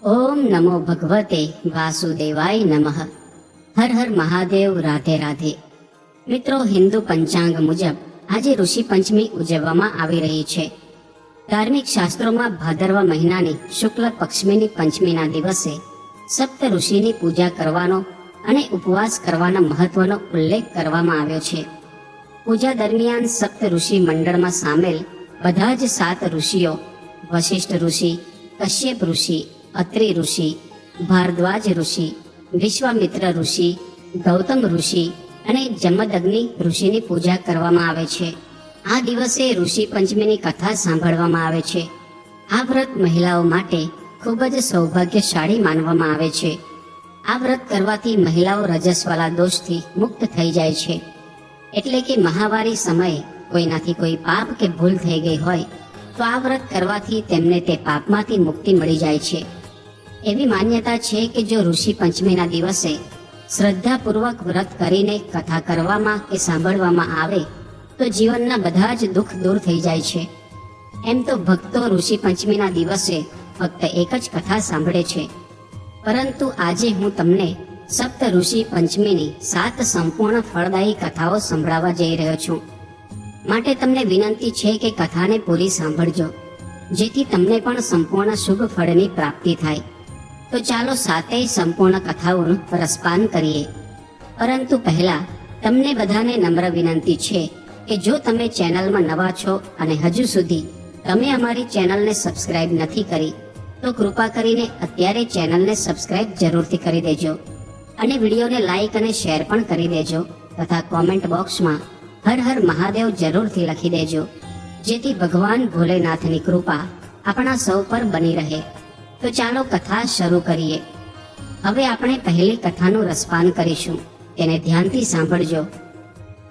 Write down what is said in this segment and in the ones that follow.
ઓમ નમો ભગવતે વાસુદેવાય નમઃ. હર હર મહાદેવ. રાધે રાધે. મિત્રો, હિન્દુ પંચાંગ મુજબ આજે ઋષિ પંચમી ઉજવવામાં આવી રહી છે. ધાર્મિક શાસ્ત્રોમાં ભાદરવા મહિનાની શુક્લ પક્ષમીની પંચમીના દિવસે સપ્ત ઋષિની પૂજા કરવાનો અને ઉપવાસ કરવાના મહત્વનો ઉલ્લેખ કરવામાં આવ્યો છે. પૂજા દરમિયાન સપ્ત ઋષિ મંડળમાં સામેલ બધા જ 7 ઋષિઓ વશિષ્ઠ ઋષિ, કશ્યપ ઋષિ, અત્રિ ઋષિ, ભારદ્વાજ ઋષિ, વિશ્વામિત્ર ઋષિ, ગૌતમ ઋષિ અને જમદગ્નિ ઋષિની પૂજા કરવામાં આવે છે. આ દિવસે ઋષિ પંચમીની કથા સાંભળવામાં આવે છે. આ વ્રત મહિલાઓ માટે ખૂબ જ સૌભાગ્યશાળી માનવામાં આવે છે. આ વ્રત કરવાથી મહિલાઓ રજસ્વાલા દોષથી મુક્ત થઈ જાય છે. એટલે કે મહાવારી સમયે કોઈનાથી કોઈ પાપ કે ભૂલ થઈ ગઈ હોય તો આ વ્રત કરવાથી તેમને તે પાપમાંથી મુક્તિ મળી જાય છે. એવી માન્યતા છે કે જો ઋષિ પંચમીના દિવસે શ્રદ્ધાપૂર્વક વ્રત કરીને કથા કરવામાં કે સાંભળવામાં આવે તો જીવનના બધા જ દુઃખ દૂર થઈ જાય છે. એમ તો ભક્તો ઋષિ પંચમીના દિવસે ફક્ત એક જ કથા સાંભળે છે, પરંતુ આજે હું તમને સપ્ત ઋષિ પંચમીની 7 સંપૂર્ણ ફળદાયી કથાઓ સંભળાવવા જઈ રહ્યો છું. માટે તમને વિનંતી છે કે કથાને પૂરી સાંભળજો, જેથી તમને પણ સંપૂર્ણ શુભ ફળની પ્રાપ્તિ થાય. તો ચાલો 7 સંપૂર્ણ કથાઓનું રસપાન કરીએ. પરંતુ પહેલા તમને બધાને નમ્ર વિનંતી છે કે જો તમે ચેનલમાં નવા છો અને હજુ સુધી તમે અમારી ચેનલને સબસ્ક્રાઇબ નથી કરી તો કૃપા કરીને અત્યારે ચેનલને સબસ્ક્રાઇબ જરૂરથી કરી દેજો અને વિડીયોને લાઈક અને શેર પણ કરી દેજો તથા કોમેન્ટ બોક્સમાં હર હર મહાદેવ જરૂરથી લખી દેજો, જેથી ભગવાન ભોલેનાથની કૃપા આપણા સૌ પર બની રહે. તો ચાલો કથા શરૂ કરીએ. હવે આપણે પહેલી કથાનું રસપાન કરીશું, તેને ધ્યાનથી સાંભળજો.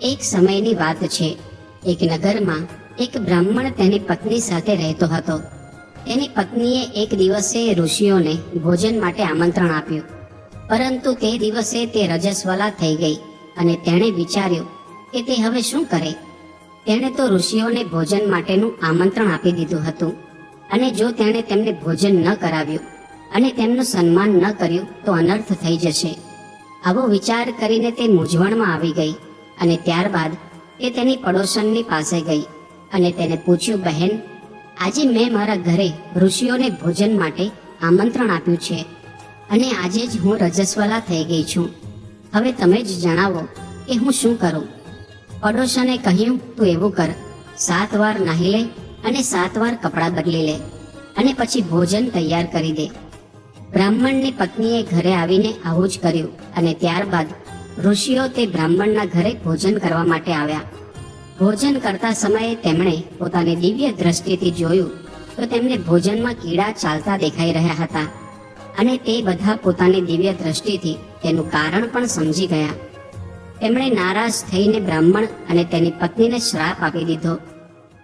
એક સમયની વાત છે. એક નગરમાં એક બ્રાહ્મણ તેની પત્ની સાથે રહેતો હતો. તેની પત્નીએ એક દિવસે ઋષિઓને ભોજન માટે આમંત્રણ આપ્યું, પરંતુ તે દિવસે તે રજસ્વલા થઈ ગઈ અને તેણે વિચાર્યું કે તે હવે શું કરે. તેણે તો ઋષિઓને ભોજન માટેનું આમંત્રણ આપી દીધું હતું, અને જો તેણે તેમને ભોજન ન કરાવ્યું અને તેમનું સન્માન ન કર્યું તો અનર્થ થઈ જશે. આવો વિચાર કરીને તે મૂંઝવણમાં આવી ગઈ અને ત્યારબાદ તે તેની પડોશનની પાસે ગઈ અને તેને પૂછ્યું, બહેન, આજે મેં મારા ઘરે ઋષિઓને ભોજન માટે આમંત્રણ આપ્યું છે અને આજે જ હું રજસ્વલા થઈ ગઈ છું. હવે તમે જ જણાવો કે હું શું કરું. પડોશને કહ્યું, તું એવું કર, 7 વાર નાહી લે અને 7 વાર કપડાં બદલી લે અને પછી ભોજન તૈયાર કરી દે. બ્રાહ્મણની પત્નીએ ઘરે આવીને આવું જ કર્યું અને ત્યારબાદ ઋષિઓ તે બ્રાહ્મણના ઘરે ભોજન કરવા માટે આવ્યા. ભોજન કરતા સમયે તેમણે પોતાની દિવ્ય દ્રષ્ટિથી જોયું તો તેમને ભોજનમાં કીડા ચાલતા દેખાઈ રહ્યા હતા અને તે બધા પોતાની દિવ્ય દ્રષ્ટિથી તેનું કારણ પણ સમજી ગયા. તેમણે નારાજ થઈને બ્રાહ્મણ અને તેની પત્નીને શ્રાપ આપી દીધો.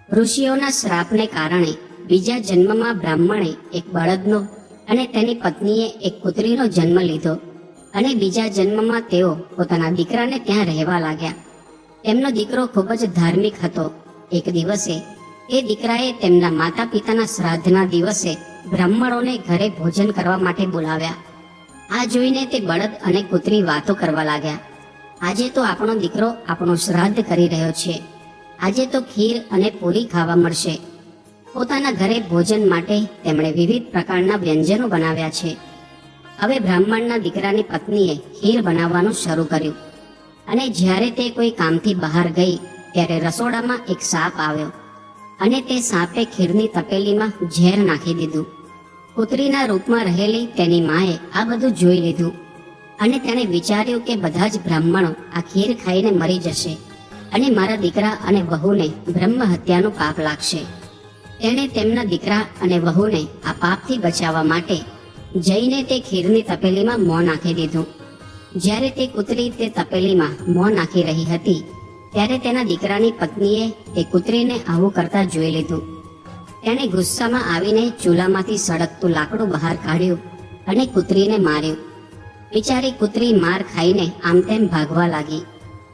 ઋષિઓના શ્રાપને કારણે બીજા જન્મમાં બ્રાહ્મણે એક બળદનો અને તેની પત્નીએ એક પુત્રીનો જન્મ લીધો અને બીજા જન્મમાં તેઓ પોતાના દીકરાને ત્યાં રહેવા લાગ્યા. તેમનો દીકરો ખૂબ જ ધાર્મિક હતો. એક દિવસે એ દીકરાએ તેમના માતા પિતાના શ્રાદ્ધના દિવસે બ્રાહ્મણોને ઘરે ભોજન કરવા માટે બોલાવ્યા. આ જોઈને તે બળદ અને પુત્રી વાતો કરવા લાગ્યા. આજે તો આપણો દીકરો આપણું શ્રાદ્ધ કરી રહ્યો છે, આજે તો ખીર અને પૂરી ખાવા મળશે. પોતાના ઘરે ભોજન માટે તેમણે વિવિધ પ્રકારના વ્યંજનો બનાવ્યા છે. હવે બ્રાહ્મણના દીકરાની પત્નીએ ખીર બનાવવાનું શરૂ કર્યું અને જ્યારે તે કોઈ કામથી બહાર ગઈ ત્યારે રસોડામાં એક સાપ આવ્યો અને તે સાપે ખીરની તપેલીમાં ઝેર નાખી દીધું. પુત્રીના રૂપમાં રહેલી તેની માએ આ બધું જોઈ લીધું અને તેણે વિચાર્યું કે બધા જ બ્રાહ્મણો આ ખીર ખાઈને મરી જશે અને મારા દીકરા અને વહુને બ્રહ્મ હત્યાનું પાપ લાગશે. તેણે તેમના દીકરા અને વહુને આ પાપથી બચાવવા માટે જઈને તે ખીરની તપેલીમાં મોં નાખી દીધું. જ્યારે તે કૂતરી તે તપેલીમાં મોં નાખી રહી હતી ત્યારે તેના દીકરાની પત્નીએ તે કૂતરીને આવું કરતા જોઈ લીધું. તેણે ગુસ્સામાં આવીને ચૂલામાંથી સળગતું લાકડું બહાર કાઢ્યું અને કૂતરીને માર્યું. બિચારી કૂતરી માર ખાઈને આમ તેમ ભાગવા લાગી.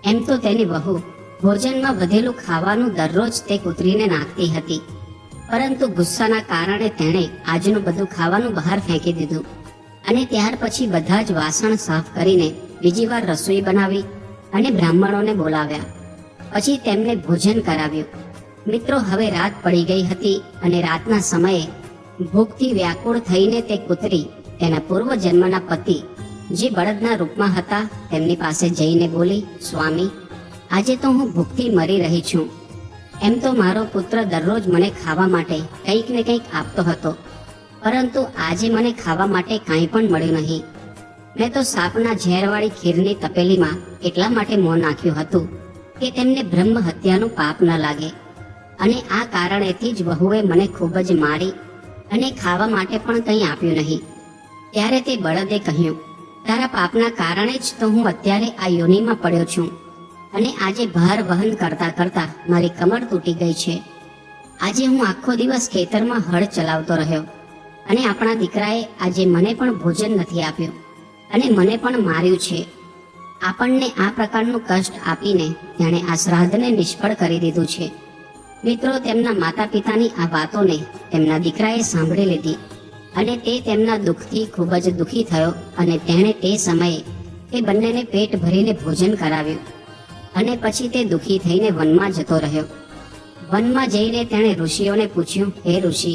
એમ તો તેની વહુ ભોજનમાં વધેલું ખાવાનું દરરોજ તે કૂતરીને નાખતી હતી, પરંતુ ગુસ્સાના કારણે તેણે આજનું બધું ખાવાનું બહાર ફેંકી દીધું અને ત્યાર પછી બધા જ વાસણ સાફ કરીને બીજી વાર રસોઈ બનાવી અને બ્રાહ્મણોને બોલાવ્યા. પછી તેમને ભોજન કરાવ્યું. મિત્રો, હવે રાત પડી ગઈ હતી અને રાતના સમયે ભૂખથી વ્યાકુળ થઈને તે કૂતરી તેના પૂર્વજન્મના પતિ જે બળદના રૂપમાં હતા તેમની પાસે જઈને બોલી, સ્વામી, આજે તો હું ભૂખથી મરી રહી છું. એમ તો મારો પુત્ર દરરોજ મને ખાવા માટે કંઈક ને કંઈક આપતો હતો, પરંતુ આજે મને ખાવા માટે કાંઈ પણ મળ્યું નહીં. મેં તો સાપના ઝેરવાળી ખીરની તપેલીમાં એટલા માટે મોં નાખ્યું હતું કે તેમને બ્રહ્મ હત્યાનું પાપ ન લાગે, અને આ કારણેથી જ વહુએ મને ખૂબ જ મારી અને ખાવા માટે પણ કંઈ આપ્યું નહીં. ત્યારે તે બળદે કહ્યું, તારા પાપના કારણે જ તો હું અત્યારે આ યોનિમાં પડ્યો છું અને આજે ભાર વહન કરતા કરતા મારી કમર તૂટી ગઈ છે. આજે હું આખો દિવસ ખેતરમાં હળ ચલાવતો રહ્યો અને આપણા દીકરાએ આજે મને પણ ભોજન નથી આપ્યું અને મને પણ માર્યું છે. આપણને આ પ્રકારનું કષ્ટ આપીને તેણે આ શ્રાદ્ધને નિષ્ફળ કરી દીધું છે. મિત્રો, તેમના માતા પિતાની આ વાતોને તેમના દીકરાએ સાંભળી લીધી અને તે તેમના દુઃખથી ખૂબ જ દુઃખી થયો અને તેણે તે સમયે તે બંનેને પેટ ભરીને ભોજન કરાવ્યું અને પછી તે દુઃખી થઈને વનમાં જતો રહ્યો. વનમાં જઈને તેણે ઋષિઓને પૂછ્યું, હે ઋષિ,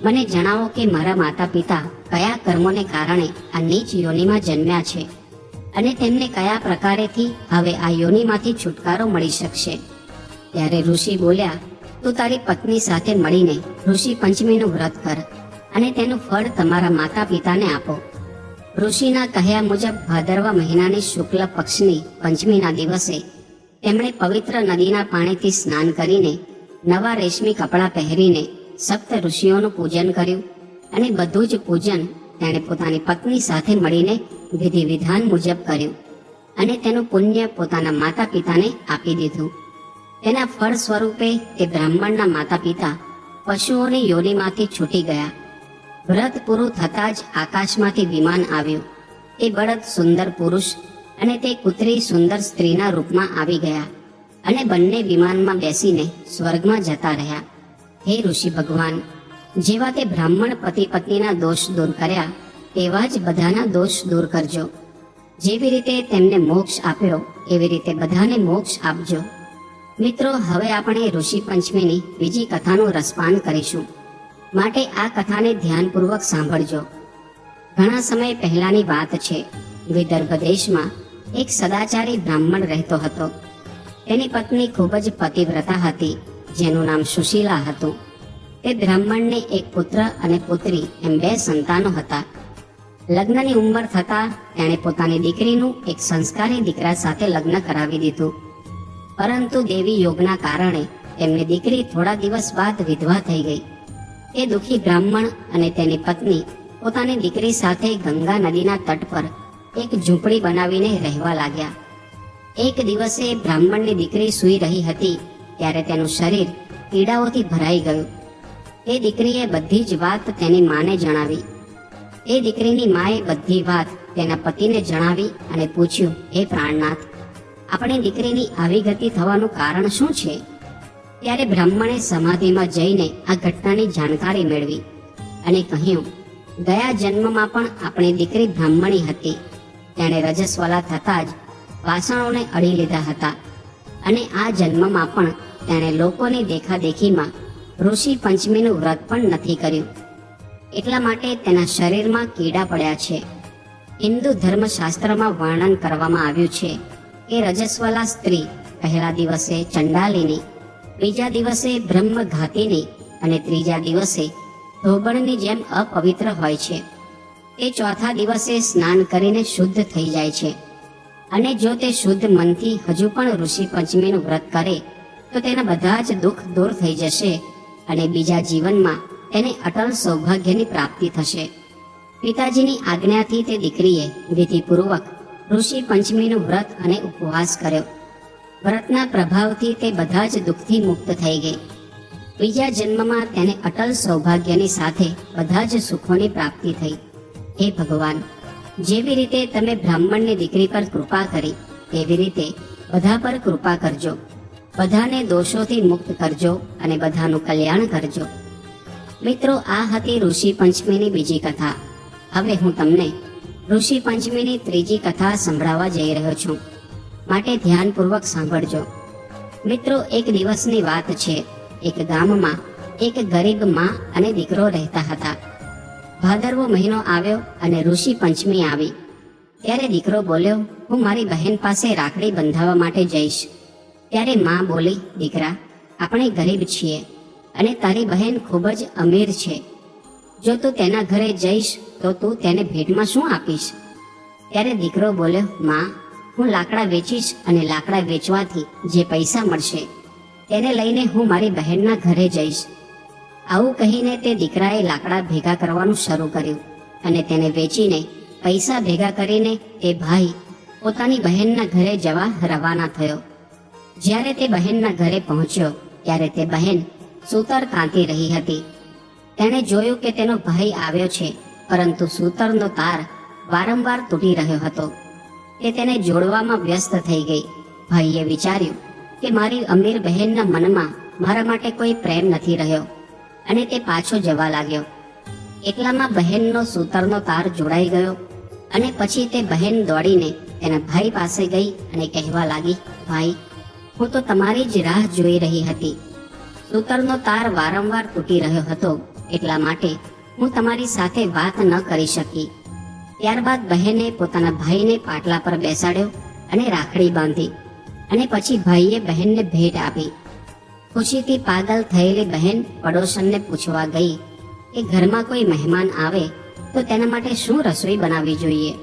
મને જણાવો કે મારા માતા પિતા કયા કર્મોને કારણે આ નીચ યોનિમાં જન્મ્યા છે અને તેમને કયા પ્રકારેથી હવે આ યોનિમાંથી છુટકારો મળી શકશે. ત્યારે ઋષિ બોલ્યા, તું તારી પત્ની સાથે મળીને ઋષિ પંચમીનું વ્રત કર અને તેનું ફળ તમારા માતા પિતાને આપો. ઋષિના કહ્યા મુજબ ભાદરવા મહિનાની શુક્લ પક્ષની પંચમીના દિવસે તેમણે પવિત્ર નદીના પાણીથી સ્નાન કરીને નવા રેશમી કપડાં પહેરીને સપ્ત ઋષિઓનું પૂજન કર્યું અને બધું જ પૂજન તેણે પોતાની પત્ની સાથે મળીને વિધિ વિધાન મુજબ કર્યું અને તેનું પુણ્ય પોતાના માતા પિતાને આપી દીધું. તેના ફળ સ્વરૂપે તે બ્રાહ્મણના માતા પિતા પશુઓની યોનિમાંથી છૂટી ગયા. વ્રત પૂરું થતાં જ આકાશમાંથી વિમાન આવ્યું. તે બળદ સુંદર પુરુષ અને તે કૂતરી સુંદર સ્ત્રીના રૂપમાં આવી ગયા અને બંને વિમાનમાં બેસીને સ્વર્ગમાં જતા રહ્યા. હે ઋષિ ભગવાન, જેવા તે બ્રાહ્મણ પતિ પત્નીના દોષ દૂર કર્યા તેવા જ બધાના દોષ દૂર કરજો. જેવી રીતે તેમને મોક્ષ આપ્યો એવી રીતે બધાને મોક્ષ આપજો. મિત્રો, હવે આપણે ઋષિ પંચમીની બીજી કથાનું રસપાન કરીશું, માટે આ કથાને ધ્યાનપૂર્વક સાંભળજો. ઘણા સમય પહેલાની વાત છે. વિદર્ભ દેશમાં એક સદાચારી બ્રાહ્મણ રહેતો હતો. તેની પત્ની ખૂબ જ પતિવ્રતા હતી, જેનું નામ સુશીલા હતું. તે બ્રાહ્મણને એક પુત્ર અને પુત્રી એમ 2 સંતાનો હતા. લગ્નની ઉંમર થતાં તેણે પોતાની દીકરીનું એક સંસ્કારી દીકરા સાથે લગ્ન કરાવી દીધું. પરંતુ દેવી યોગના કારણે તેમની દીકરી થોડા દિવસ બાદ વિધવા થઈ ગઈ. તે દુઃખી બ્રાહ્મણ અને તેની પત્ની પોતાની દીકરી સાથે ગંગા નદીના તટ પર એક ઝૂંપડી બનાવીને રહેવા લાગ્યા. એક દિવસે બ્રાહ્મણની દીકરી સૂઈ રહી હતી ત્યારે તેનું શરીર પીડાઓથી ભરાઈ ગયું. તે દીકરીએ બધી જ વાત તેની માને જણાવી. એ દીકરીની માએ બધી વાત તેના પતિને જણાવી અને પૂછ્યું, હે પ્રાણનાથ, આપણી દીકરીની આવી ગતિ થવાનું કારણ શું છે? ત્યારે બ્રાહ્મણે સમાધિમાં જઈને આ ઘટનાની જાણકારી મેળવી અને કહ્યું, ગયા જન્મમાં પણ આપણી દીકરી બ્રાહ્મણી હતી. તેણે રજસ્વલા થતાં જ વાસણોને અડી લીધા હતા અને આ જન્મમાં પણ તેણે લોકોની દેખાદેખીમાં ઋષિ પંચમીનું વ્રત પણ નથી કર્યું. એટલા માટે તેના શરીરમાં કીડા પડ્યા છે. હિન્દુ ધર્મશાસ્ત્રમાં વર્ણન કરવામાં આવ્યું છે કે રજસ્વલા સ્ત્રી પહેલા દિવસે ચંડાલીની, બીજા દિવસે બ્રહ્મઘાતીની અને ત્રીજા દિવસે ધોબણની જેમ અપવિત્ર હોય છે. તે ચોથા દિવસે સ્નાન કરીને શુદ્ધ થઈ જાય છે અને જો તે શુદ્ધ મનથી હજુ પણ ઋષિ પંચમીનું વ્રત કરે તો તેના બધા જ દુઃખ દૂર થઈ જશે અને બીજા જીવનમાં તેને અટલ સૌભાગ્યની પ્રાપ્તિ થશે. પિતાજીની આજ્ઞાથી તે દીકરીએ વિધિપૂર્વક ઋષિ પંચમીનું વ્રત અને ઉપવાસ કર્યો. વ્રતના પ્રભાવથી તે બધા જ દુઃખથી મુક્ત થઈ ગઈ. બીજા જન્મમાં તેને અટલ સૌભાગ્યની સાથે બધા જ સુખોની પ્રાપ્તિ થઈ. હે ભગવાન, જેવી રીતે તમે બ્રાહ્મણની દીકરી પર કૃપા કરી તેવી રીતે બધા પર કૃપા કરજો. બધાને દોષોથી મુક્ત કરજો અને બધાનું કલ્યાણ કરજો. મિત્રો, આ હતી ઋષિ પંચમીની બીજી કથા. હવે હું તમને ઋષિ પંચમીની ત્રીજી કથા સંભળાવવા જઈ રહ્યો છું, માટે ધ્યાનપૂર્વક સાંભળજો. મિત્રો, એક દિવસની વાત છે. એક ગામમાં એક ગરીબ માં અને દીકરો રહેતા હતા. ભાદરવો મહિનો આવ્યો અને ઋષિ પંચમી આવી. ત્યારે દીકરો બોલ્યો, હું મારી બહેન પાસે રાખડી બંધાવવા માટે જઈશ. ત્યારે માં બોલી, દીકરા, આપણે ગરીબ છીએ અને તારી બહેન ખૂબ જ અમીર છે. જો તું તેના ઘરે જઈશ તો તું તેને ભેટમાં શું આપીશ? ત્યારે દીકરો બોલ્યો, માં, હું લાકડા વેચીશ અને લાકડા વેચવાથી જે પૈસા મળશે તેને લઈને હું મારી બહેનના ઘરે જઈશ. આવું કહીને તે દીકરાએ લાકડા ભેગા કરવાનું શરૂ કર્યું અને તેને વેચીને પૈસા ભેગા કરીને તે ભાઈ પોતાની બહેનના ઘરે જવા રવાના થયો. જ્યારે તે બહેનના ઘરે પહોંચ્યો ત્યારે તે બહેન સૂતર કાંતી રહી હતી. તેણે જોયું કે તેનો ભાઈ આવ્યો છે, પરંતુ સૂતરનો તાર વારંવાર તૂટી રહ્યો હતો. તે તેને જોડવામાં વ્યસ્ત થઈ ગઈ. ભાઈએ વિચાર્યું કે મારી અમીર બહેનના મનમાં મારા માટે કોઈ પ્રેમ નથી રહ્યો અને તે પાછો જવા લાગ્યો. એટલામાં બહેનનો સૂતરનો તાર જોડાઈ ગયો અને પછી તે બહેન દોડીને તેના ભાઈ પાસે ગઈ અને કહેવા લાગી, ભાઈ, હું તો તમારી જ રાહ જોઈ રહી હતી. સૂતરનો તાર વારંવાર તૂટી રહ્યો હતો, એટલા માટે હું તમારી સાથે વાત ન કરી શકી. ત્યારબાદ બહેને પોતાના ભાઈને પાટલા પર બેસાડ્યો અને રાખડી બાંધી અને પછી ભાઈએ બહેનને ભેટ આપી. ખુશીથી પાગલ થયેલી બહેન પડોશનને પૂછવા ગઈ કે ઘરમાં કોઈ મહેમાન આવે તો તેના માટે શું રસોઈ બનાવવી જોઈએ.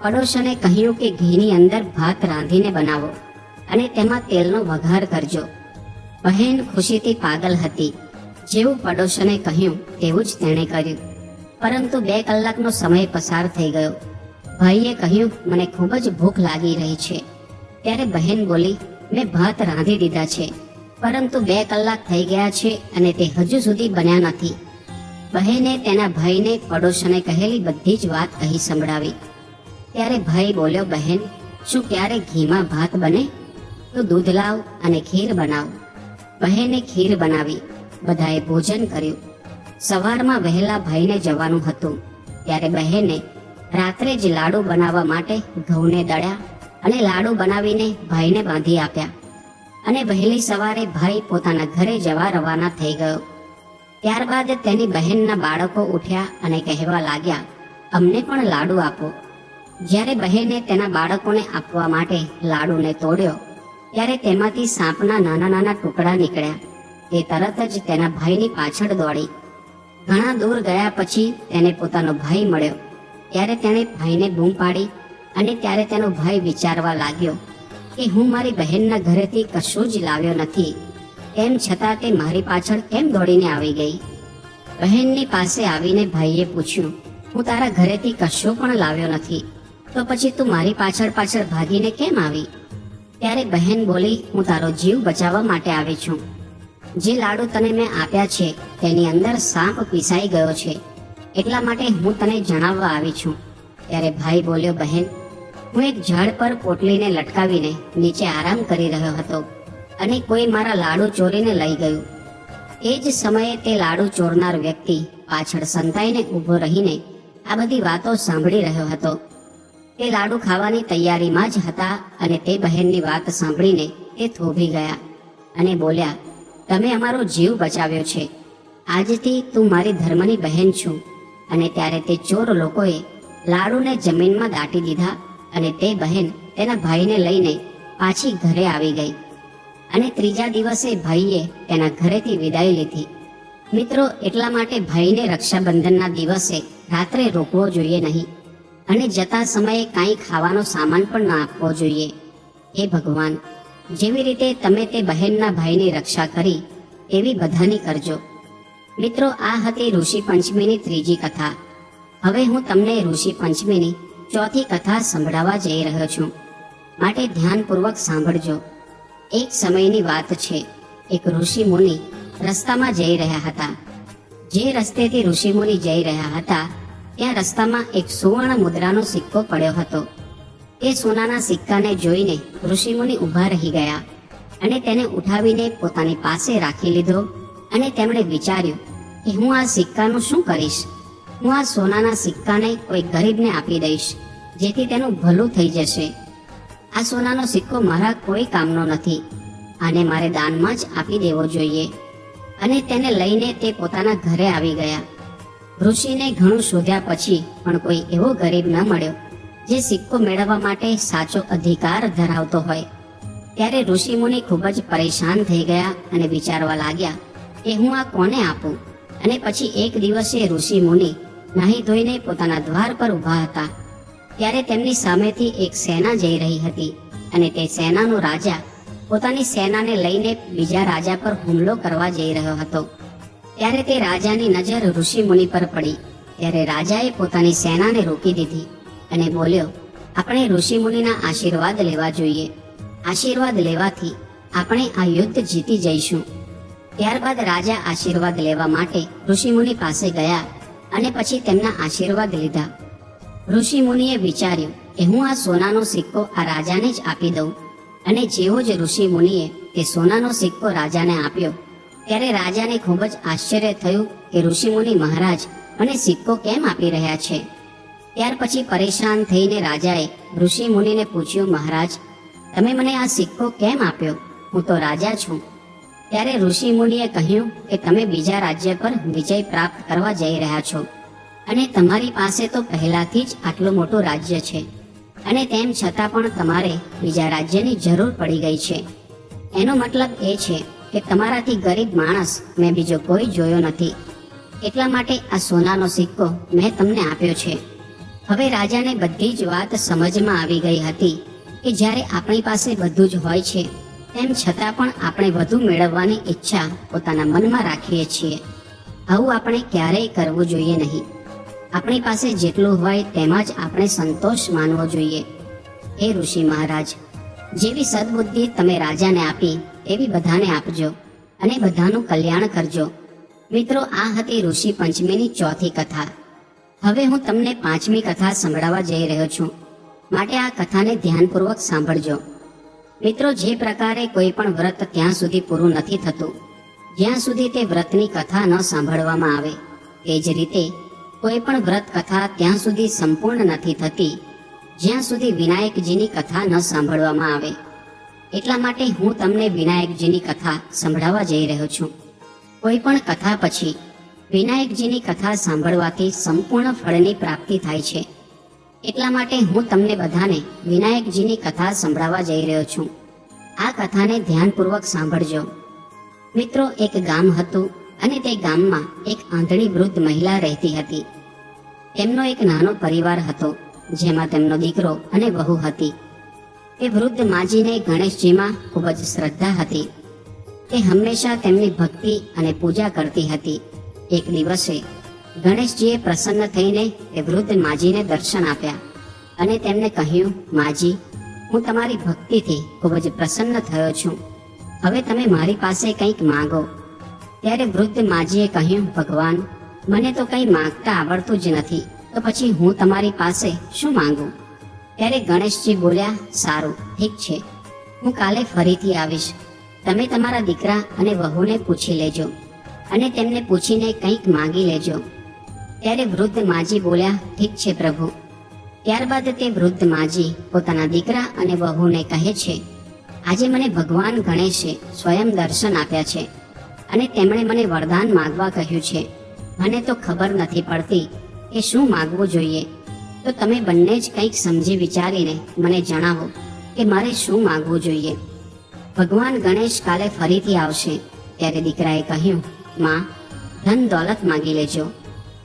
પડોશને કહ્યું કે ઘીની અંદર ભાત રાંધીને બનાવો અને તેમાં તેલનો વઘાર કરજો. બહેન ખુશીથી પાગલ હતી. જેવું પડોશને કહ્યું તેવું જ તેણે કર્યું. પરંતુ 2 કલાકનો સમય પસાર થઈ ગયો. ભાઈએ કહ્યું, મને ખૂબ જ ભૂખ લાગી રહી છે. ત્યારે બહેન બોલી, મેં ભાત રાંધી દીધા છે, પરંતુ 2 કલાક થઈ ગયા છે અને તે હજુ સુધી બન્યા નથી. બહેને તેના ભાઈને પડોશને કહેલી બધી જ વાત કહી સંભળાવી. ત્યારે ભાઈ બોલ્યો, બહેન, શું ક્યારે ઘીમાં ભાત બને? તો દૂધ લાવ અને ખીર બનાવ. બહેને ખીર બનાવી. બધાએ ભોજન કર્યું. સવારમાં વહેલા ભાઈને જવાનું હતું. ત્યારે બહેને રાત્રે જ લાડુ બનાવવા માટે ઘઉંને દળ્યા અને લાડુ બનાવીને ભાઈને બાંધી આપ્યા અને વહેલી સવારે ભાઈ પોતાના ઘરે જવા રવાના થઈ ગયો. ત્યારબાદ તેની બહેનના બાળકો ઉઠ્યા અને કહેવા લાગ્યા, અમને પણ લાડુ આપો. જ્યારે બહેને તેના બાળકોને આપવા માટે લાડુને તોડ્યો ત્યારે તેમાંથી સાપના નાના નાના ટુકડા નીકળ્યા. તે તરત જ તેના ભાઈની પાછળ દોડી. ઘણા દૂર ગયા પછી તેને પોતાનો ભાઈ મળ્યો. ત્યારે તેણે ભાઈને બૂમ પાડી અને ત્યારે તેનો ભાઈ વિચારવા લાગ્યો કે હું મારી બહેનના ઘરેથી કશું જ લાવ્યો નથી, તેમ છતાં તે મારી પાછળ કેમ દોડીને આવી ગઈ. બહેનની પાસે આવીને ભાઈએ પૂછ્યું, હું તારા ઘરેથી કશું પણ લાવ્યો નથી, તો પછી તું મારી પાછળ પાછળ ભાગીને કેમ આવી? ત્યારે બહેન બોલી, હું તારો જીવ બચાવવા માટે આવી છું. જે લાડુ તને મેં આપ્યા છે તેની અંદર સાપ પીસાઈ ગયો છે, એટલા માટે હું તને જણાવવા આવી છું. ત્યારે ભાઈ બોલ્યો, બહેન, હું એક ઝાડ પર પોટલીને લટકાવીને નીચે આરામ કરી રહ્યો હતો અને કોઈ મારા લાડુ ચોરીને લઈ ગયું. એ જ સમયે તે લાડુ ચોરનાર વ્યક્તિ પાછળ સંતાઈને ઊભો રહીને આ બધી વાતો સાંભળી રહ્યો હતો. તે લાડુ ખાવાની તૈયારીમાં જ હતા અને તે બહેનની વાત સાંભળીને તે થોભી ગયા અને બોલ્યા, તમે અમારો જીવ બચાવ્યો છે. આજથી તું મારી ધર્મની બહેન છું. અને ત્યારે તે ચોર લોકોએ લાડુને જમીનમાં દાટી દીધા અને તે બહેન તેના ભાઈને લઈને પાછી ઘરે આવી ગઈ અને ત્રીજા દિવસે ભાઈએ તેના ઘરેથી વિદાય લીધી. મિત્રો, એટલા માટે ભાઈને રક્ષાબંધનના દિવસે રાત્રે રોકવો જોઈએ નહીં અને જતા સમયે કાંઈ ખાવાનો સામાન પણ ન આપવો જોઈએ. હે ભગવાન, જેવી રીતે તમે તે બહેનના ભાઈની રક્ષા કરી તેવી બધાની કરજો. મિત્રો, આ હતી ઋષિ પંચમીની ત્રીજી કથા. હવે હું તમને ઋષિ પંચમીની ચોથી કથા સંભળાવવા જઈ રહ્યો છું, માટે ધ્યાનપૂર્વક સાંભળજો. એક સમયની વાત છે. એક ઋષિ મુનિ રસ્તામાં જઈ રહ્યા હતા. જે રસ્તેથી ઋષિ મુનિ જઈ રહ્યા હતા ત્યાં રસ્તામાં એક સુવર્ણ મુદ્રાનો સિક્કો પડ્યો હતો. તે સોનાના સિક્કાને જોઈને ઋષિ મુનિ ઊભા રહી ગયા અને તેને ઉઠાવીને પોતાની પાસે રાખી લીધો અને તેમણે વિચાર્યું કે હું આ સિક્કાનું શું કરીશ? હું આ સોનાના સિક્કાને કોઈ ગરીબને આપી દઈશ, જેથી તેનું ભલું થઈ જશે. આ સોનાનો સિક્કો મારા કોઈ કામનો નથી, આને મારે દાનમાં જ આપી દેવો જોઈએ. અને તેને લઈને તે પોતાના ઘરે આવી ગયા. ઋષિને ઘણું શોધ્યા પછી પણ કોઈ એવો ગરીબ ન મળ્યો જે સિક્કો મેળવવા માટે સાચો અધિકાર ધરાવતો હોય. ત્યારે ઋષિમુનિ ખૂબ જ પરેશાન થઈ ગયા અને વિચારવા લાગ્યા કે હું આ કોને આપું. અને પછી એક દિવસે ઋષિમુનિ નાહી ધોઈને પોતાના દ્વાર પર ઊભા હતા. ત્યારે તેમની સામેથી એક સેના જઈ રહી હતી અને તે સેનાનો રાજા પોતાની સેનાને લઈને બીજા રાજા પર હુમલો કરવા જઈ રહ્યો હતો. ત્યારે તે રાજાની નજર ઋષિમુનિ પર પડી. ત્યારે રાજાએ પોતાની સેનાને રોકી દીધી અને બોલ્યો, આપણે ઋષિમુનિના આશીર્વાદ લેવા જોઈએ. આશીર્વાદ લેવાથી આપણે આ યુદ્ધ જીતી જઈશું. ત્યારબાદ રાજા આશીર્વાદ લેવા માટે ઋષિમુનિ પાસે ગયા અને પછી તેમના આશીર્વાદ લીધા. ઋષિમુનિએ વિચાર્યું કે હું આ સોનાનો સિક્કો આ રાજાને જ આપી દઉં. અને જેવો જ ઋષિમુનિએ તે સોનાનો સિક્કો રાજાને આપ્યો, ત્યારે રાજાને ખૂબ જ આશ્ચર્ય થયું કે ઋષિમુનિ મહારાજ મને સિક્કો કેમ આપી રહ્યા છે. ત્યાર પછી પરેશાન થઈને રાજાએ ઋષિમુનિને પૂછ્યું, મહારાજ, તમે મને આ સિક્કો કેમ આપ્યો? હું તો રાજા છું. ત્યારે ઋષિમુનિએ કહ્યું કે તમે બીજા રાજ્ય પર વિજય પ્રાપ્ત કરવા જઈ રહ્યા છો અને તમારી પાસે તો પહેલાથી જ આટલું મોટું રાજ્ય છે, અને તેમ છતાં પણ તમારે બીજા રાજ્યની જરૂર પડી ગઈ છે. એનો મતલબ એ છે કે તમારાથી ગરીબ માણસ મેં બીજો કોઈ જોયો નથી. એટલા માટે આ સોનાનો સિક્કો મેં તમને આપ્યો છે. હવે રાજાને બધી જ વાત સમજમાં આવી ગઈ હતી કે જ્યારે આપણી પાસે બધું જ હોય છે તેમ છતાં પણ આપણે વધુ મેળવવાની ઈચ્છા પોતાના મનમાં રાખીએ છીએ. આવું આપણે ક્યારેય કરવું જોઈએ નહીં. આપણી પાસે જેટલું હોય તેમાં જ આપણે સંતોષ માનવો જોઈએ. હે ઋષિ મહારાજ, જેવી સદબુદ્ધિ તમે રાજાને આપી એવી બધાને આપજો અને બધાનું કલ્યાણ કરજો. મિત્રો, આ હતી ઋષિ પંચમીની ચોથી કથા. હવે હું તમને પાંચમી કથા સંભળાવવા જઈ રહ્યો છું, માટે આ કથાને ધ્યાનપૂર્વક સાંભળજો. મિત્રો, જે પ્રકારે કોઈ પણ વ્રત ત્યાં સુધી પૂરું નથી થતું જ્યાં સુધી તે વ્રતની કથા ન સાંભળવામાં આવે, તે જ રીતે કોઈ પણ વ્રત કથા ત્યાં સુધી સંપૂર્ણ નથી થતી જ્યાં સુધી વિનાયકજીની કથા ન સાંભળવામાં આવે. એટલા માટે હું તમને વિનાયકજીની કથા સંભળાવવા જઈ રહ્યો છું. કોઈ પણ કથા પછી વિનાયકજીની કથા સાંભળવાથી સંપૂર્ણ ફળની પ્રાપ્તિ થાય છે. એટલા માટે હું તમને બધાને વિનાયકજીની કથા સંભળાવવા જઈ રહ્યો છું. આ કથાને ધ્યાનપૂર્વક સાંભળજો. મિત્રો, એક ગામ હતું અને તે ગામમાં એક આંધળી વૃદ્ધ મહિલા રહેતી હતી. તેમનો એક નાનો પરિવાર હતો જેમાં તેમનો દીકરો અને વહુ હતી. તે વૃદ્ધ માજીને ગણેશજીમાં ખૂબ જ શ્રદ્ધા હતી. તે હંમેશા તેમની ભક્તિ અને પૂજા કરતી હતી. એક દિવસે ગણેશજીએ પ્રસન્ન થઈને તે વૃદ્ધ માજીને દર્શન આપ્યા અને તેમને કહ્યું, માજી, હું તમારી ભક્તિથી ખૂબ જ પ્રસન્ન થયો છું. હવે તમે મારી પાસે કંઈક માંગો. ત્યારે વૃદ્ધ માજીએ કહ્યું, ભગવાન, મને તો કંઈ માંગતા આવડતું જ નથી, તો પછી હું તમારી પાસે શું માંગું? ત્યારે ગણેશજી બોલ્યા, સારું, ઠીક છે, હું કાલે ફરીથી આવીશ. તમે તમારા દીકરા અને વહુને પૂછી લેજો અને તેમને પૂછીને કંઈક માંગી લેજો. ત્યારે વૃદ્ધ માજી બોલ્યા, ઠીક છે પ્રભુ. ત્યારબાદ તે વૃદ્ધ માજી પોતાના દીકરા અને વહુને કહે છે, આજે મને ભગવાન ગણેશે સ્વયં દર્શન આપ્યા છે અને તેમણે મને વરદાન માંગવા કહ્યું છે. મને તો ખબર નથી પડતી કે શું માંગવું જોઈએ, તો તમે બંને જ કંઈક સમજી વિચારીને મને જણાવો કે મારે શું માંગવું જોઈએ. ભગવાન ગણેશ કાલે ફરીથી આવશે. ત્યારે દીકરાએ કહ્યું, માં, ધન દોલત માંગી લેજો.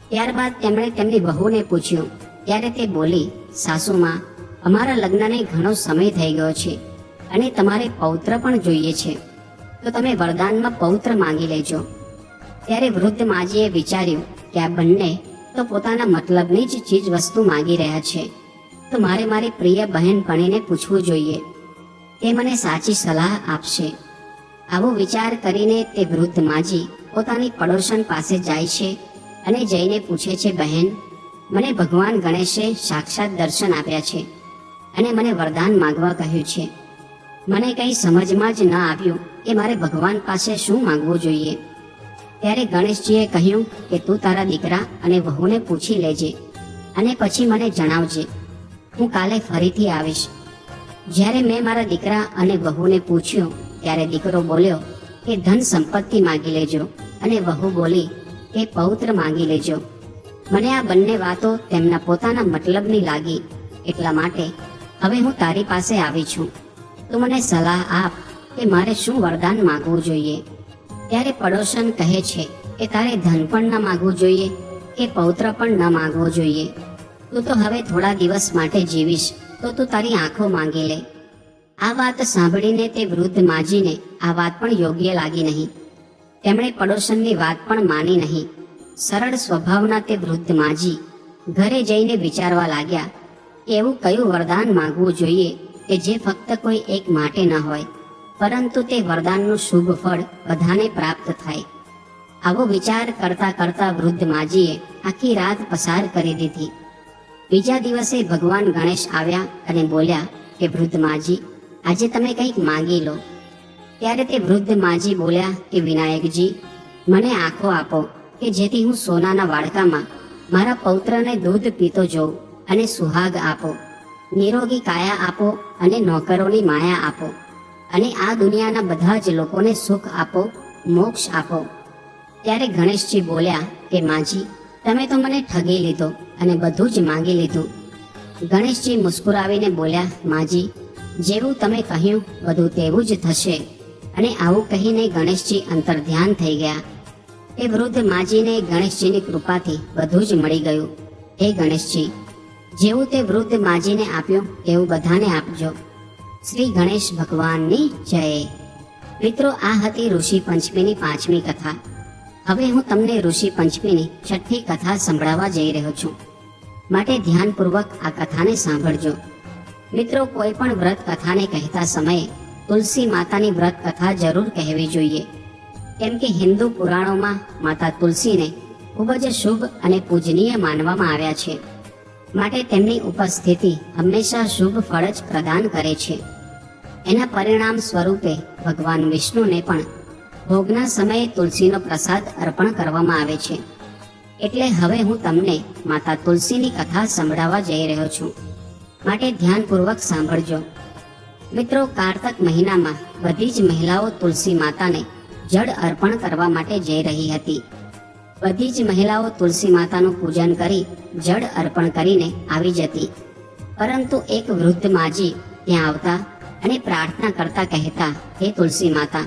ત્યારબાદ તેમણે તેમની વહુને પૂછ્યું. ત્યારે તે બોલી, સાસુમાં, અમારા લગ્નને ઘણો સમય થઈ ગયો છે અને તમારે પૌત્ર પણ જોઈએ છે, તો તમે વરદાનમાં પૌત્ર માંગી લેજો. ત્યારે વૃદ્ધ માજીએ વિચાર્યું કે આ બંને તો પોતાના મતલબની જ ચીજ વસ્તુ માંગી રહ્યા છે, તો મારે મારી પ્રિય બહેનપણીને પૂછવું જોઈએ, તે મને સાચી સલાહ આપશે. આવો વિચાર કરીને તે વૃદ્ધ માજી પોતાની પડોશન પાસે જાય છે અને જઈને પૂછે છે, બહેન, મને ભગવાન ગણેશે સાક્ષાત દર્શન આપ્યા છે અને મને વરદાન માંગવા કહ્યું છે. મને કંઈ સમજમાં જ ન આવ્યું કે મારે ભગવાન પાસે શું માંગવું જોઈએ. ત્યારે ગણેશજીએ કહ્યું કે તું તારા દીકરા અને વહુને પૂછી લેજે અને પછી મને જણાવજે. હું કાલે ફરીથી આવીશ. જ્યારે મેં મારા દીકરા અને વહુને પૂછ્યું ત્યારે દીકરો બોલ્યો કે ધન સંપત્તિ માંગી લેજો અને વહુ બોલી કે પૌત્ર માંગી લેજો. મને આ બંને વાતો તેમના પોતાના મતલબની લાગી. એટલા માટે હવે હું તારી પાસે આવી છું. તું મને સલાહ આપ કે મારે શું વરદાન માંગવું જોઈએ. ત્યારે પડોશન કહે છે કે તારે ધન પણ ન માંગવું જોઈએ કે પૌત્ર પણ ન માંગવો જોઈએ. તું તો હવે થોડા દિવસ માટે જીવીશ તો તું તારી આંખો માંગી લે. આ વાત સાંભળીને તે વૃદ્ધ માજીને આ વાત પણ યોગ્ય લાગી નહીં. તેમણે પડોશનની વાત પણ માની નહીં. સરળ સ્વભાવના તે વૃદ્ધ માજી ઘરે જઈને વિચારવા લાગ્યા કે એવું કયું વરદાન માંગવું જોઈએ કે જે ફક્ત કોઈ એક માટે ન હોય, પરંતુ તે વરદાનનું શુભ ફળ બધાને પ્રાપ્ત થાય. આવો વિચાર કરતા કરતા વૃદ્ધ માજીએ આખી રાત પસાર કરી દીધી. બીજા દિવસે ભગવાન ગણેશ આવ્યા અને બોલ્યા કે વૃદ્ધ માજી, આજે તમે કંઈક માંગી લો. ત્યારે તે વૃદ્ધ માજી બોલ્યા કે વિનાયકજી, મને આંખો આપો કે જેથી હું સોનાના વાડકામાં મારા પૌત્રને દૂધ પીતો જોઉં, અને સુહાગ આપો, નિરોગી કાયા આપો અને નોકરોની માયા આપો, અને આ દુનિયાના બધા જ લોકોને સુખ આપો, મોક્ષ આપો. ત્યારે ગણેશજી બોલ્યા કે માજી, તમે તો મને ઠગી લીધો અને બધું જ માંગી લીધું. ગણેશજી મુસ્કુરાવીને બોલ્યા, માજી, જેવું તમે કહ્યું બધું તેવું જ થશે. અને આવું કહીને ગણેશજી અંતર ધ્યાન થઈ ગયા. એ વૃદ્ધ માજીને ગણેશજીની કૃપાથી બધું જ મળી ગયું. હે ગણેશજી, જેવું તે વૃદ્ધ માજીને આપ્યું તેવું બધાને આપજો. શ્રી ગણેશ ભગવાનની જય. મિત્રો, આ હતી ઋષિ પંચમીની 5મી કથા. હવે હું તમને ઋષિ પંચમીની 6ઠ્ઠી કથા સંભળાવવા જઈ રહ્યો છું, માટે ધ્યાનપૂર્વક આ કથાને સાંભળજો. મિત્રો, કોઈ પણ વ્રત કથાને કહેતા સમયે તુલસી માતાની વ્રત કથા જરૂર કહેવી જોઈએ, કેમ કે હિન્દુ પુરાણોમાં માતા તુલસીને ખૂબ જ શુભ અને પૂજનીય માનવામાં આવ્યા છે. માટે તેમની ઉપસ્થિતિ હંમેશા શુભ ફળ જ પ્રદાન કરે છે. એના પરિણામ સ્વરૂપે ભગવાન વિષ્ણુને પણ ભોગના સમયે તુલસીનો પ્રસાદ અર્પણ કરવામાં આવે છે. એટલે હવે હું તમને માતા તુલસીની કથા સંભળાવવા જઈ રહ્યો છું, માટે ધ્યાનપૂર્વક સાંભળજો. મિત્રો, કારતક મહિનામાં બધી જ મહિલાઓ તુલસી માતાને જળ અર્પણ કરવા માટે જઈ રહી હતી. બધી જ મહિલાઓ તુલસી માતાનું પૂજન કરી જળ અર્પણ કરીને આવી જતી. પરંતુ એક વૃદ્ધ માજી ત્યાં આવતા અને પ્રાર્થના કરતા કહેતા, હે તુલસી માતા,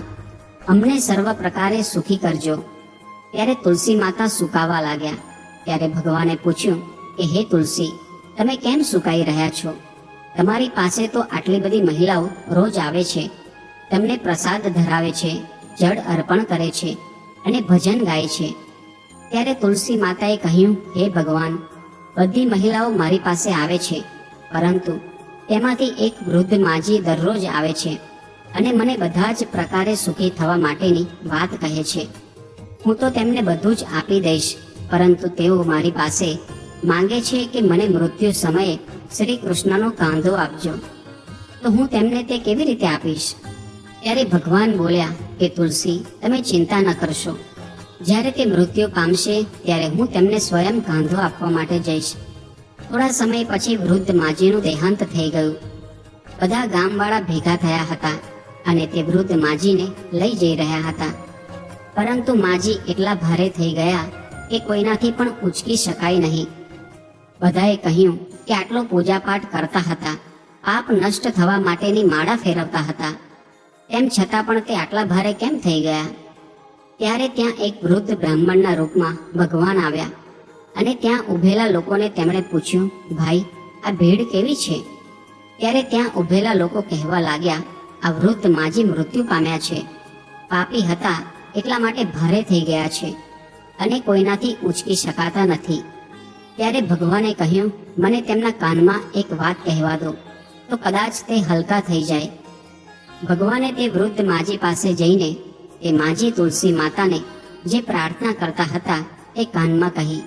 અમને સર્વ પ્રકારે સુખી કરજો. ત્યારે તુલસી માતા સુકાવા લાગ્યા. ત્યારે ભગવાને પૂછ્યું કે હે તુલસી, તમે કેમ સુકાઈ રહ્યા છો? તમારી પાસે તો આટલી બધી મહિલાઓ રોજ આવે છે, તમને પ્રસાદ ધરાવે છે, જળ અર્પણ કરે છે અને ભજન ગાય છે. ત્યારે તુલસી માતાએ કહ્યું, હે ભગવાન, બધી મહિલાઓ મારી પાસે આવે છે, પરંતુ તેમાંથી એક વૃદ્ધ માજી દરરોજ આવે છે અને મને બધા જ પ્રકારે સુખી થવા માટેની વાત કહે છે. હું તો તેમને બધું જ આપી દઈશ, પરંતુ તેઓ મારી પાસે માંગે છે કે મને મૃત્યુ સમયે શ્રી કૃષ્ણનો કાંધો આપજો. તો હું તેમને તે કેવી રીતે આપીશ? ત્યારે ભગવાન બોલ્યા કે તુલસી, તમે ચિંતા ન કરશો. જ્યારે તે મૃત્યુ પામશે ત્યારે હું તેમને સ્વયં કાંધો આપવા માટે જઈશ. થોડા સમય પછી વૃદ્ધ માજીનું દેહાંત થઈ ગયું. બધા ગામવાળા ભેગા થયા હતા અને તે વૃદ્ધ માજીને લઈ જઈ રહ્યા હતા. પરંતુ માજી એટલા ભારે થઈ ગયા કે કોઈનાથી પણ ઉંચકી શકાય નહીં. બધાએ કહ્યું કે આટલો પૂજાપાઠ કરતા હતા, પાપ નષ્ટ થવા માટેની માળા ફેરવતા હતા, તેમ છતાં પણ તે આટલા ભારે કેમ થઈ ગયા? ત્યારે ત્યાં એક વૃદ્ધ બ્રાહ્મણના રૂપમાં ભગવાન આવ્યા અને ત્યાં ઊભેલા લોકોને તેમણે પૂછ્યું, ભાઈ, આ ભીડ કેવી છે? ત્યારે ત્યાં ઊભેલા લોકો કહેવા લાગ્યા, આ વૃદ્ધ માજી મૃત્યુ પામ્યા છે, પાપી હતા એટલા માટે ભારે થઈ ગયા છે અને કોઈનાથી ઉંચકી શકાતા નથી. ત્યારે ભગવાને કહ્યું, મને તેમના કાનમાં એક વાત કહેવા દો, તો કદાચ તે હલકા થઈ જાય. ભગવાને તે વૃદ્ધ માજી પાસે જઈને તે માજી તુલસી માતાને જે પ્રાર્થના કરતા હતા એ કાનમાં કહી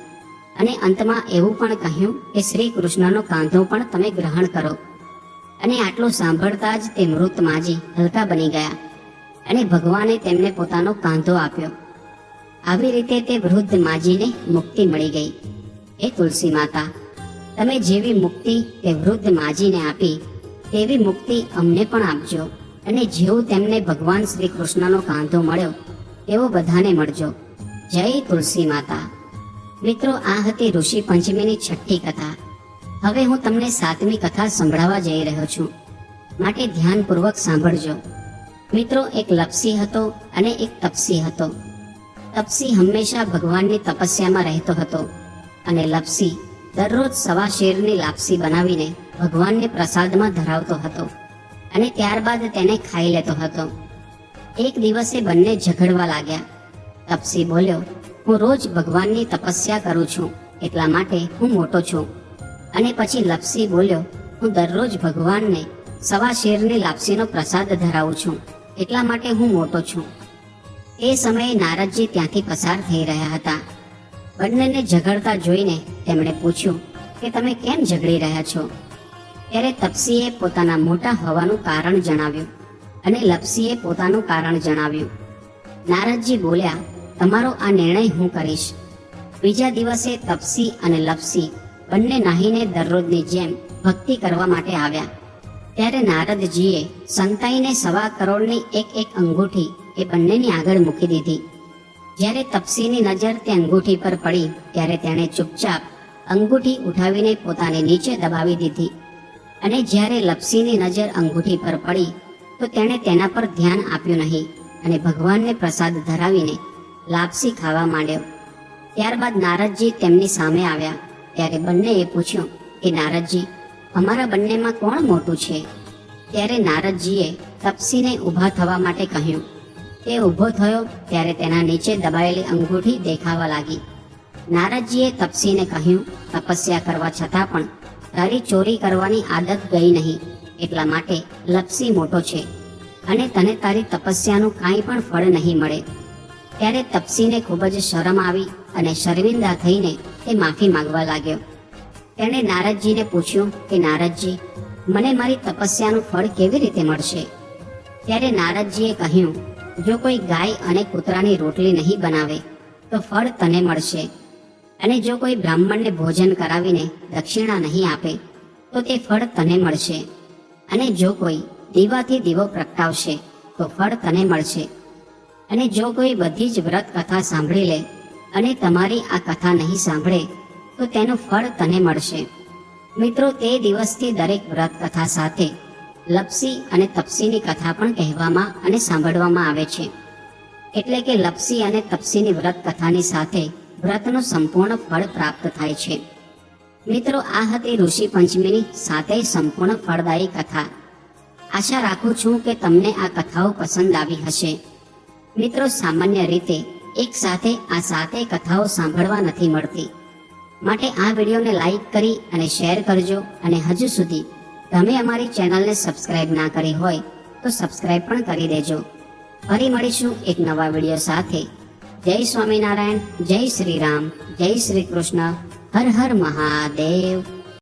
અને અંતમાં એવું પણ કહ્યું કે શ્રી કૃષ્ણનો કાંધો પણ તમે ગ્રહણ કરો. અને આટલું સાંભળતા જ તે મૃત માજી હલકા બની ગયા અને ભગવાને તેમને પોતાનો કાંધો આપ્યો. આવી રીતે તે વૃદ્ધ માજીને મુક્તિ મળી ગઈ. એ તુલસી માતા, તમે જેવી મુક્તિ તે વૃદ્ધ માજીને આપી તેવી મુક્તિ અમને પણ આપજો, અને જેવું તેમને ભગવાન શ્રી કૃષ્ણનો કાંધો મળ્યો તેવો બધાને મળજો. જય તુલસી માતા. મિત્રો, આ હતી ઋષિ પંચમીની છઠ્ઠી કથા. હવે હું તમને સાતમી કથા સંભળાવવા જઈ રહ્યો છું, માટે ધ્યાનપૂર્વક સાંભળજો. મિત્રો, એક લપસી હતો અને એક તપસી હતો. તપસી હંમેશા ભગવાનની તપસ્યામાં રહેતો હતો, અને લપસી દરરોજ સવા શેરની લાપસી બનાવીને ભગવાનને પ્રસાદમાં ધરાવતો હતો, અને ત્યારબાદ તેને ખાઈ લેતો હતો. એક દિવસે બંને ઝઘડવા લાગ્યા. તપસી બોલ્યો, હું રોજ ભગવાનની તપસ્યા કરું છું એટલા માટે હું મોટો છું. અને પછી લપસી બોલ્યો, હું દરરોજ ભગવાનને સવા શેરની લાપસીનો પ્રસાદ ધરાવું છું એટલા માટે હું મોટો છું. એ સમયે નારદજી ત્યાંથી પસાર થઈ રહ્યા હતા. બંનેને ઝઘડતા જોઈને તેમણે પૂછ્યું કે તમે કેમ ઝઘડી રહ્યા છો? ત્યારે તપસીએ પોતાના મોટા હોવાનું કારણ જણાવ્યું, અને લપસીએ પોતાનું કારણ જણાવ્યું. નારદજી બોલ્યા, તમારો આ નિર્ણય હું કરીશ. બીજા દિવસે તપસી અને લપસી બંને નાહીને દરરોજની જેમ ભક્તિ કરવા માટે આવ્યા. ત્યારે નારદજીએ સંતાઈને 1.25 કરોડની એક અંગૂઠી એ બંનેની આગળ મૂકી દીધી. જ્યારે તપસીની નજર તે અંગૂઠી પર પડી ત્યારે તેણે ચૂપચાપ અંગૂઠી ઉઠાવીને પોતાની નીચે દબાવી દીધી. અને જ્યારે લપસીની નજર અંગૂઠી પર પડી તો તેણે તેના પર ધ્યાન આપ્યું નહીં, અને ભગવાનને પ્રસાદ ધરાવીને લાપસી ખાવા માંડ્યો. ત્યારબાદ નારદજી તેમની સામે આવ્યા. ત્યારે બંનેએ પૂછ્યું કે નારદજી, અમારા બંનેમાં કોણ મોટું છે? ત્યારે નારદજીએ તપસીને ઊભા થવા માટે કહ્યું. તે ઊભો થયો ત્યારે તેના નીચે દબાયેલી અંગૂઠી દેખાવા લાગી. નારદજીએ તપસીને કહ્યું, તપસ્યા કરવા છતાં પણ તારી ચોરી કરવાની આદત ગઈ નહીં, એટલા માટે લપસી મોટો છે, અને તને તારી તપસ્યાનું કાંઈ પણ ફળ નહીં મળે. ત્યારે તપસીને ખૂબ જ શરમ આવી અને શર્મિંદા થઈને તે માફી માંગવા લાગ્યો. તેણે નારદજીને પૂછ્યું કે નારદજી, મને મારી તપસ્યાનું ફળ કેવી રીતે મળશે? ત્યારે નારદજીએ કહ્યું, જો કોઈ ગાય અને કૂતરાની રોટલી નહીં બનાવે તો ફળ તને મળશે, અને જો કોઈ બ્રાહ્મણને ભોજન કરાવીને દક્ષિણા નહીં આપે તો તે ફળ તને મળશે, અને જો કોઈ દીવાથી દીવો પ્રગટાવશે તો ફળ તને મળશે, અને જો કોઈ બધી જ વ્રત કથા સાંભળી લે અને તમારી આ કથા નહીં સાંભળે તો તેનું ફળ તને મળશે. મિત્રો, તે દિવસથી દરેક વ્રત કથા સાથે લપસી અને તપસીની કથા પણ કહેવામાં અને સાંભળવામાં આવે છે. એટલે કે લપસી અને તપસીની વ્રત કથાની સાથે વ્રતનું સંપૂર્ણ ફળ પ્રાપ્ત થાય છે. મિત્રો, આ હતી ઋષિ પંચમીની 7 સંપૂર્ણ ફળદાયી કથા. આશા રાખું છું કે તમને આ કથાઓ પસંદ આવી હશે. મિત્રો, સામાન્ય રીતે એક સાથે આ 7 કથાઓ સાંભળવા નથી મળતી, માટે આ વિડીયોને લાઈક કરી અને શેર કરજો. અને હજુ સુધી તમે અમારી ચેનલને સબસ્ક્રાઇબ ના કરી હોય તો સબસ્ક્રાઇબ પણ કરી દેજો. ફરી મળીશું એક નવા વિડીયો સાથે. જય સ્વામિનારાયણ, જય શ્રી રામ, જય શ્રી કૃષ્ણ, હર હર મહાદેવ.